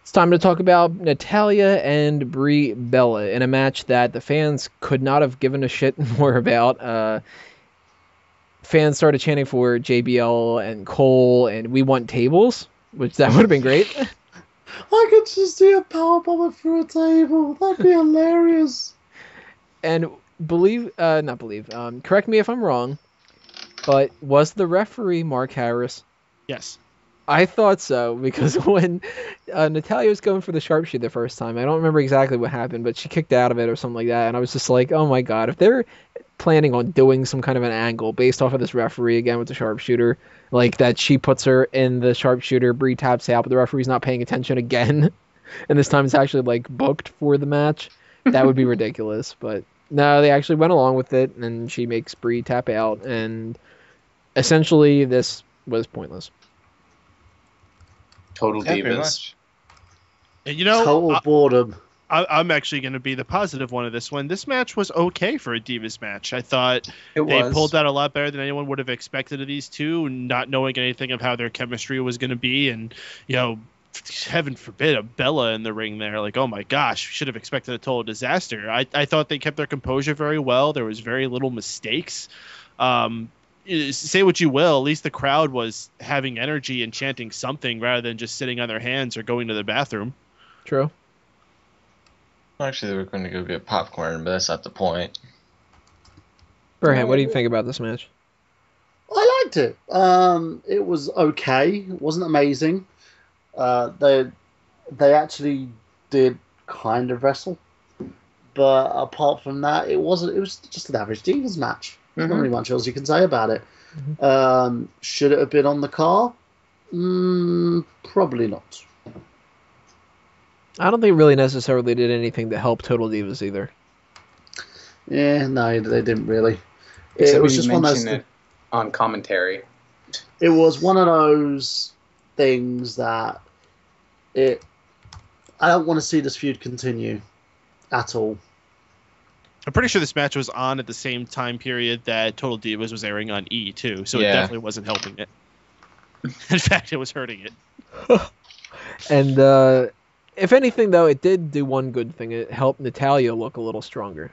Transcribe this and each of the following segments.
It's time to talk about Natalya and Brie Bella in a match that the fans could not have given a shit more about. Fans started chanting for JBL and Cole, and we want tables, which that would have been great. I could just see a powerbomb through a table. That'd be hilarious. And correct me if I'm wrong, but was the referee Mark Harris? Yes. I thought so, because when Natalya was going for the sharpshooter the first time, I don't remember exactly what happened, but she kicked out of it or something like that, and I was just like, oh my god, if they're planning on doing some kind of an angle based off of this referee again with the sharpshooter, like that she puts her in the sharpshooter, Brie taps out, but the referee's not paying attention again, and this time it's actually like booked for the match, that would be ridiculous. But no, they actually went along with it, and she makes Brie tap out, and essentially this was pointless. Total Divas. And total boredom. I'm actually going to be the positive one of this one. This match was okay for a Divas match. I thought they pulled that a lot better than anyone would have expected of these two, not knowing anything of how their chemistry was going to be. And, heaven forbid, a Bella in the ring there. Like, oh my gosh, we should have expected a total disaster. I thought they kept their composure very well. There was very little mistakes. Say what you will, at least the crowd was having energy and chanting something rather than just sitting on their hands or going to the bathroom. True. Actually, they were going to go get popcorn, but that's not the point. Burhan, what do you think about this match? I liked it. It was okay. It wasn't amazing. They actually did kind of wrestle, but apart from that, it wasn't. It was just an average Divas match. Not really much else you can say about it. Should it have been on the car? Probably not. I don't think it really necessarily did anything to help Total Divas either. Yeah, no, they didn't really. It was just one of those it on commentary. It was one of those things that I don't want to see this feud continue at all. I'm pretty sure this match was on at the same time period that Total Divas was airing on E! Too, so it definitely wasn't helping it. In fact, it was hurting it. And if anything, though, it did do one good thing. It helped Natalya look a little stronger.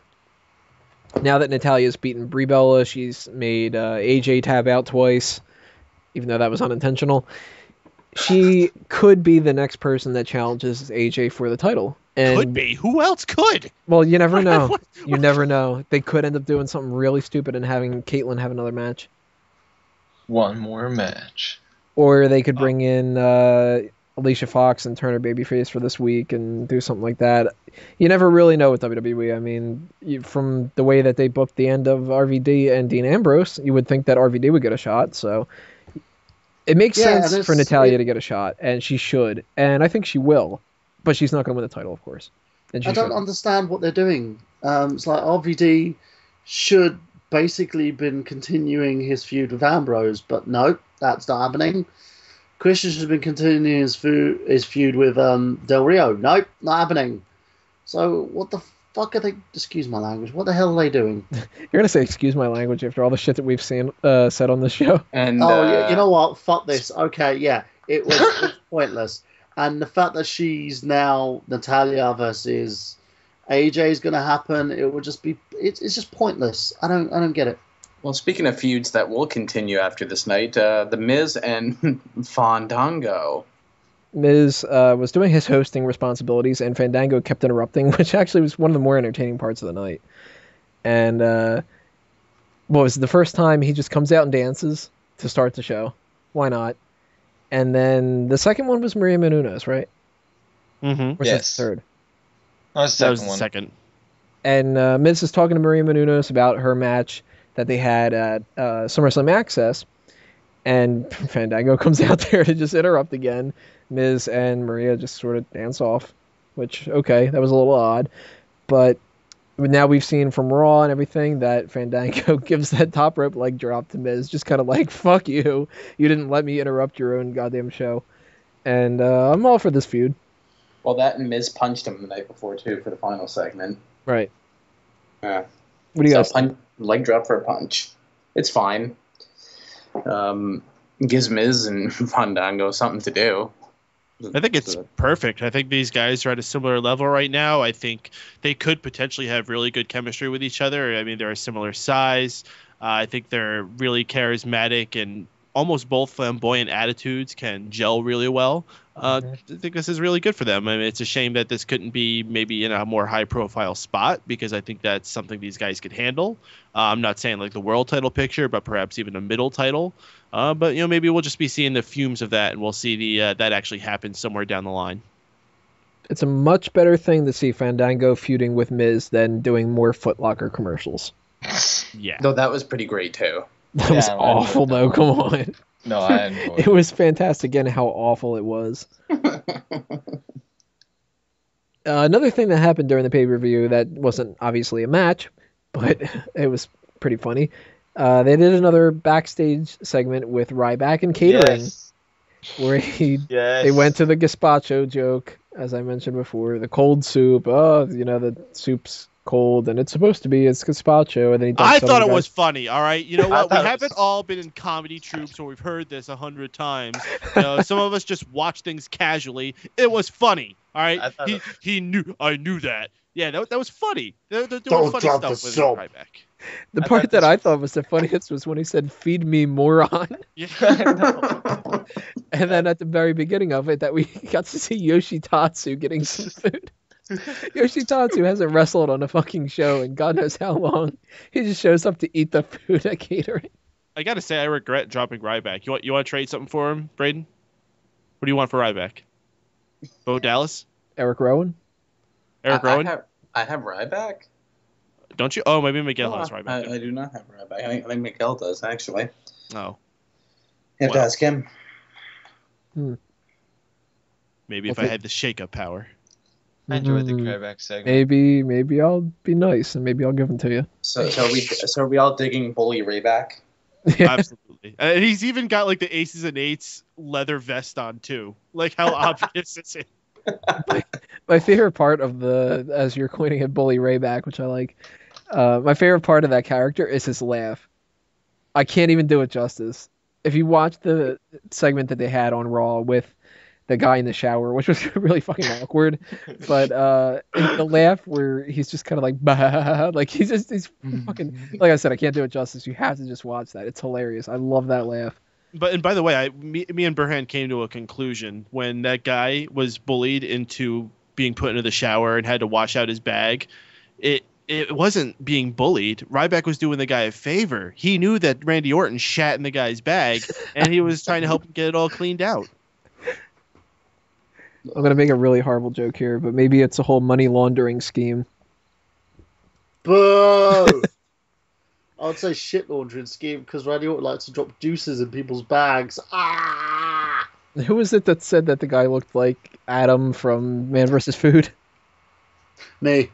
Now that Natalya's beaten Brie Bella, she's made AJ tap out twice, even though that was unintentional. She could be the next person that challenges AJ for the title. And, could be. Who else could? Well, you never know. You never know. They could end up doing something really stupid and having Caitlyn have another match. One more match. Or they could bring in Alicia Fox and turn her babyface for this week and do something like that. You never really know with WWE. I mean, from the way that they booked the end of RVD and Dean Ambrose, you would think that RVD would get a shot. So it makes sense for Natalya to get a shot, and she should. And I think she will. But she's not going to win the title, of course. And I don't understand what they're doing. It's like RVD should basically been continuing his feud with Ambrose, but no, that's not happening. Christian should have been continuing his feud with Del Rio. Nope, not happening. So what the fuck are they... Excuse my language. What the hell are they doing? You're going to say excuse my language after all the shit that we've seen said on this show? And yeah, you know what? Fuck this. Okay, yeah. It was pointless. And the fact that she's now Natalya versus AJ is going to happen, it would just be... It's just pointless. I don't get it. Well, speaking of feuds that will continue after this night, the Miz and Fandango. Miz was doing his hosting responsibilities, and Fandango kept interrupting, which actually was one of the more entertaining parts of the night. And what was it, the first time he just comes out and dances to start the show? Why not? And then the second one was Maria Menounos, right? Mm-hmm. Or yes. The third? That was the second. And Miz is talking to Maria Menounos about her match that they had at SummerSlam Access. And Fandango comes out there to just interrupt again. Miz and Maria just sort of dance off, which, okay, that was a little odd. But now we've seen from Raw and everything that Fandango gives that top rope leg drop to Miz, just kind of like, fuck you. You didn't let me interrupt your own goddamn show. And I'm all for this feud. Well, that and Miz punched him the night before, too, for the final segment. Right. Yeah. What do you guys think? Leg drop for a punch. It's fine. Gives Miz and Fandango something to do. I think it's perfect. I think these guys are at a similar level right now. I think they could potentially have really good chemistry with each other. I mean, they're a similar size. I think they're really charismatic, and almost both flamboyant attitudes can gel really well. I think this is really good for them. I mean, it's a shame that this couldn't be maybe in a more high-profile spot, because I think that's something these guys could handle. I'm not saying like the world title picture, but perhaps even a middle title. But maybe we'll just be seeing the fumes of that, and we'll see that actually happen somewhere down the line. It's a much better thing to see Fandango feuding with Miz than doing more Foot Locker commercials. Yeah. Though that was pretty great too. That was awful, though. Come on. No, I enjoyed it. It was fantastic again how awful it was. Another thing that happened during the pay-per-view that wasn't obviously a match, but it was pretty funny. They did another backstage segment with Ryback and catering, where they went to the gazpacho joke, as I mentioned before, the cold soup. Oh, the soup's cold, and it's supposed to be, it's gazpacho. And then I thought it was funny. All right, you know what? We haven't all been in comedy troupes, or we've heard this 100 times. Some of us just watch things casually. It was funny. All right, he knew. I knew that. Yeah, that was funny. They're doing funny stuff with Ryback. The part that I thought was the funniest was when he said, "Feed me, moron." Yeah, I know. And then at the very beginning of it, that we got to see Yoshitatsu getting some food. Yoshitatsu hasn't wrestled on a fucking show in God knows how long. He just shows up to eat the food at catering. I gotta say, I regret dropping Ryback. You want to trade something for him, Braden? What do you want for Ryback? Bo Dallas? Eric Rowan? Eric Rowan? I have Ryback. Don't you? Oh, maybe Miguel has Ryback. I do not have Ryback. I think Miguel does, actually. Oh. You have to ask him. Maybe if I had the shake-up power. I enjoyed the Ryback segment. Maybe I'll be nice, and maybe I'll give them to you. So are we all digging Bully Ryback? Yeah. Absolutely. And he's even got like the Aces and Eights leather vest on, too. Like, how obvious is it? My favorite part of as you're pointing at Bully Ryback, which I like, my favorite part of that character is his laugh. I can't even do it justice. If you watch the segment that they had on Raw with the guy in the shower, which was really fucking awkward, but the laugh where he's just kind of like, bah, like he's fucking, like I said, I can't do it justice. You have to just watch that. It's hilarious. I love that laugh. And by the way, me and Burhan came to a conclusion when that guy was bullied into being put into the shower and had to wash out his bag. It wasn't being bullied. Ryback was doing the guy a favor. He knew that Randy Orton shat in the guy's bag, and he was trying to help him get it all cleaned out. I'm going to make a really horrible joke here, but maybe it's a whole money laundering scheme. Boo! I would say shit laundering scheme, because Randy Orton likes to drop juices in people's bags. Ah! Who was it that said that the guy looked like Adam from Man vs. Food? Me.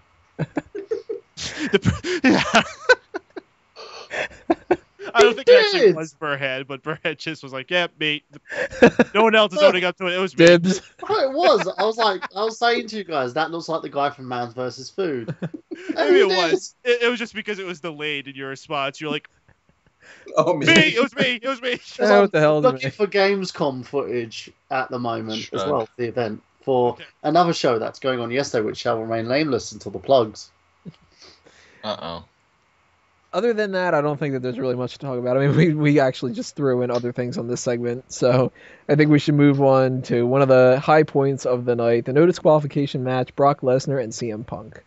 I don't think it actually was Burhead, but Burhead just was like, "Yeah, me." No one else is owning up to it. It was me. Dibs. Oh, it was. I was saying to you guys, that looks like the guy from Man vs. Food. Maybe it was. It was just because it was delayed in your response. You're like, "Oh, me! It was me! It was me!" What the hell? I'm looking for Gamescom footage at the moment as well for the event for another show that's going on yesterday, which shall remain nameless until the plugs. Other than that, I don't think that there's really much to talk about. I mean, we actually just threw in other things on this segment, so I think we should move on to one of the high points of the night, the no disqualification match, Brock Lesnar and CM Punk.